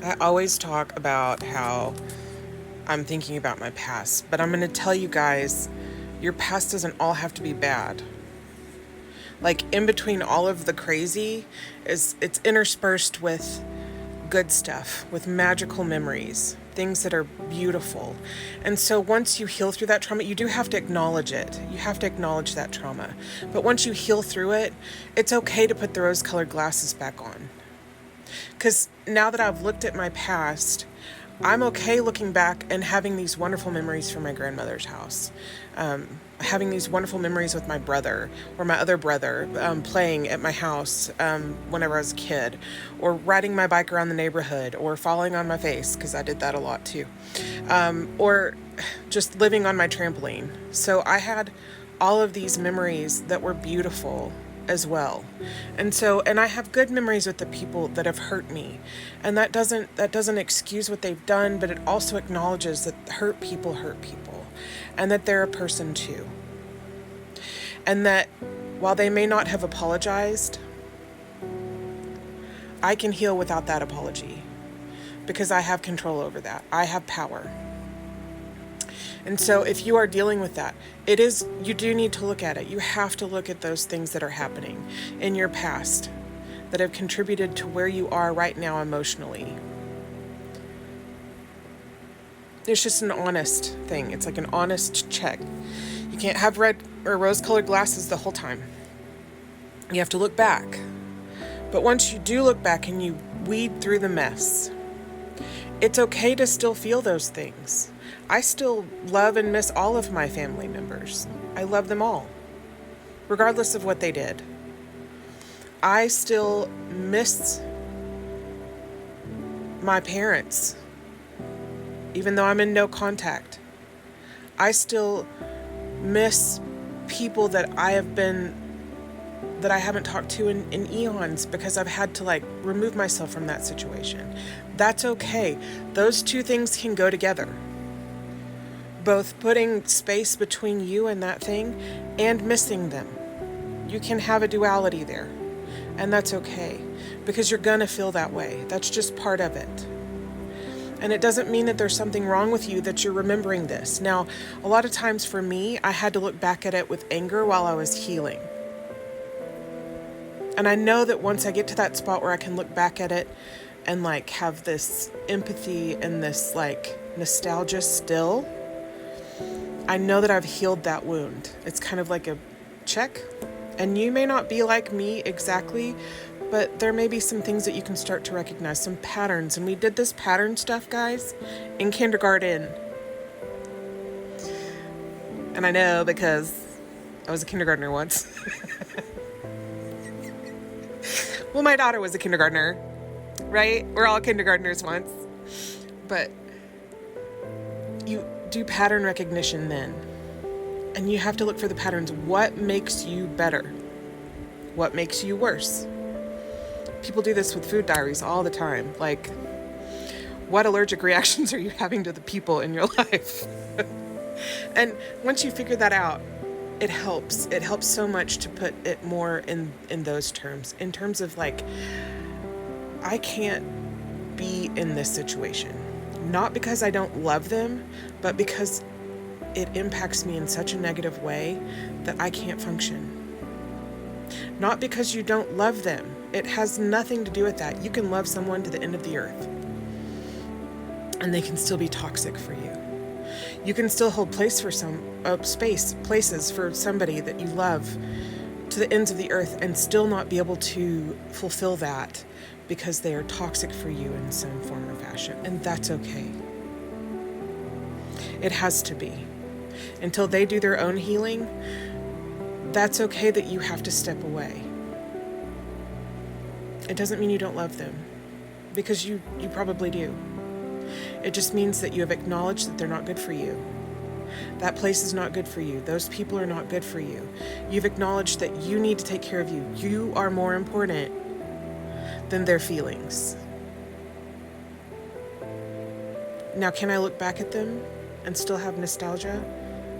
I always talk about how I'm thinking about my past, but I'm going to tell you guys, your past doesn't all have to be bad. Like in between all of the crazy is it's interspersed with good stuff, with magical memories, things that are beautiful. And so once you heal through that trauma, you do have to acknowledge it. You have to acknowledge that trauma. But once you heal through it, it's okay to put the rose-colored glasses back on. Because now that I've looked at my past, I'm okay looking back and having these wonderful memories from my grandmother's house. Having these wonderful memories with my brother or my other brother, playing at my house whenever I was a kid, or riding my bike around the neighborhood, or falling on my face, because I did that a lot too, or just living on my trampoline. So I had all of these memories that were beautiful as well. And I have good memories with the people that have hurt me. And that doesn't excuse what they've done, but it also acknowledges that hurt people and that they're a person too. And that while they may not have apologized, I can heal without that apology because I have control over that. I have power. And so if you are dealing with that, you do need to look at it. You have to look at those things that are happening in your past that have contributed to where you are right now emotionally. It's just an honest thing. It's like an honest check. You can't have red or rose-colored glasses the whole time. You have to look back. But once you do look back and you weed through the mess, it's okay to still feel those things. I still love and miss all of my family members. I love them all, regardless of what they did. I still miss my parents, even though I'm in no contact. I still miss people that I haven't talked to in eons because I've had to remove myself from that situation. That's okay. Those two things can go together. Both putting space between you and that thing and missing them. You can have a duality there. And that's okay because you're gonna feel that way. That's just part of it. And it doesn't mean that there's something wrong with you that you're remembering this. Now, a lot of times for me, I had to look back at it with anger while I was healing. And I know that once I get to that spot where I can look back at it and have this empathy and this nostalgia still, I know that I've healed that wound. It's kind of like a check. And you may not be like me exactly, but there may be some things that you can start to recognize, some patterns. And we did this pattern stuff, guys, in kindergarten. And I know because I was a kindergartner once. Well, my daughter was a kindergartner, right? We're all kindergartners once. But you do pattern recognition then. And you have to look for the patterns. What makes you better? What makes you worse? People do this with food diaries all the time. What allergic reactions are you having to the people in your life? And once you figure that out, it helps. It helps so much to put it more in those terms. In terms of I can't be in this situation. Not because I don't love them, but because it impacts me in such a negative way that I can't function. Not because you don't love them. It has nothing to do with that. You can love someone to the end of the earth, and they can still be toxic for you. You can still hold places for somebody that you love to the ends of the earth and still not be able to fulfill that because they are toxic for you in some form or fashion. And that's okay. It has to be. Until they do their own healing, that's okay that you have to step away. It doesn't mean you don't love them, because you probably do. It just means that you have acknowledged that they're not good for you. That place is not good for you. Those people are not good for you. You've acknowledged that you need to take care of you. You are more important than their feelings. Now, can I look back at them and still have nostalgia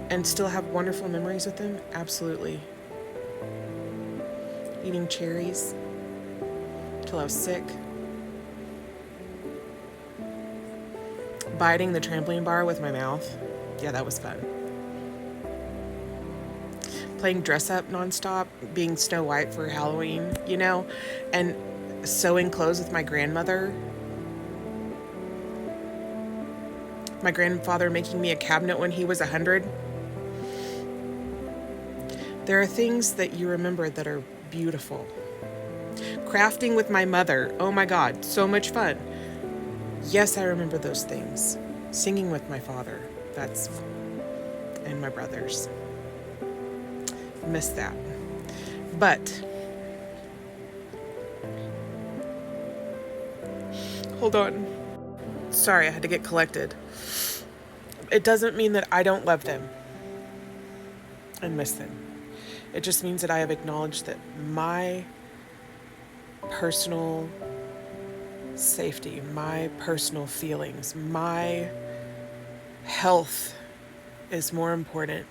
and still have wonderful memories with them? Absolutely. Eating cherries till I was sick. biting the trampoline bar with my mouth. Yeah, that was fun. Playing dress up nonstop, being Snow White for Halloween, you know, and sewing clothes with my grandmother. My grandfather making me a cabinet when he was 100. There are things that you remember that are beautiful. Crafting with my mother. Oh my God, so much fun. Yes, I remember those things. Singing with my father. And my brothers. Miss that. But hold on. Sorry, I had to get collected. It doesn't mean that I don't love them and miss them. It just means that I have acknowledged that my personal safety, my personal feelings, my health is more important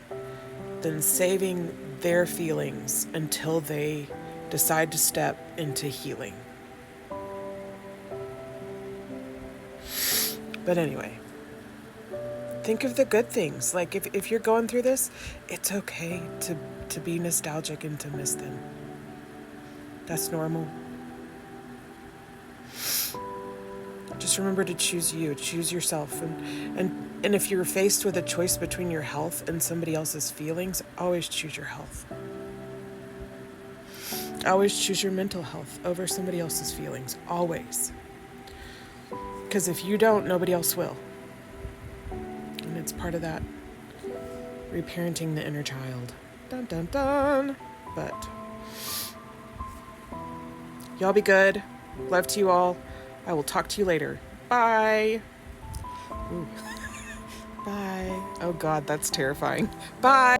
than saving their feelings until they decide to step into healing. But anyway, think of the good things. Like if you're going through this, it's okay to be nostalgic and to miss them. That's normal. Just remember to choose you, choose yourself. And if you're faced with a choice between your health and somebody else's feelings, always choose your health. Always choose your mental health over somebody else's feelings. Always. Because if you don't, nobody else will. And it's part of that reparenting the inner child. Dun dun dun. But y'all be good. Love to you all. I will talk to you later. Bye. Ooh. Bye. Oh God, that's terrifying. Bye.